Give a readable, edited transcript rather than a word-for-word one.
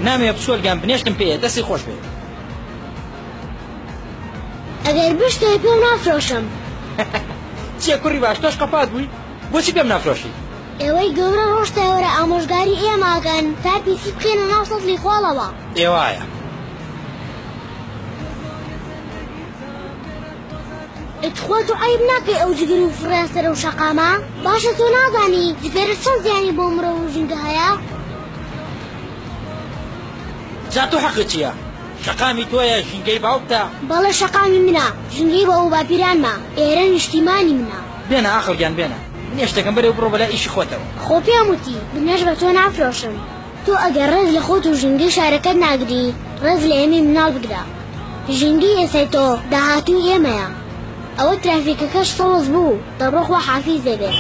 نامێ پسۆلگیان بنێشتم پێیە دەستی خۆش بێت. ئەگەر بشتێ پێم نافرۆشم. چیە کوڕی باش تۆش قەپات بووی بۆچی پێم نافرۆشی؟ ئێوەی گەورە ڕۆژتەوەرە ئامۆژگاری ئێماکەن تا پیسی بخێنە ناو سەتلی خۆڵەوە. ئێوایە ئەتخوا تۆ عیب ناکەی ئەو جگەر و فڕێستەرە و شەقامە؟ باشە تۆ نازانی جگەرە چەند زیانی بۆ مرۆڤ و ژینگە هەیە؟ جا تۆ حەقت چییە؟ شەقامی تۆیە ژینگەی باوکتە؟ بەڵێ شەقامی منە ژینگەی بە ئەو باپیرانمە ئێرە نیشتیمانی منە. بێنە ئاخەڵگیان بێنە نێشتەکەم بەرەو بڕۆ بەلای ئیشی خۆتەوە. خۆ پێم وتی بنێش بە تۆ نافرۆشم. تۆ ئەگەر ڕێز لە خۆت و ژینگەی شارەکەت ناگری ڕێز لە ئێمەی مناڵ بگرە. ژینگەی ئێسای تۆ داهاتووی ئێمەیە. ئەوە ترافیکەکەش سەوز بوو دەبڕۆ خوا حافیزێ بێ.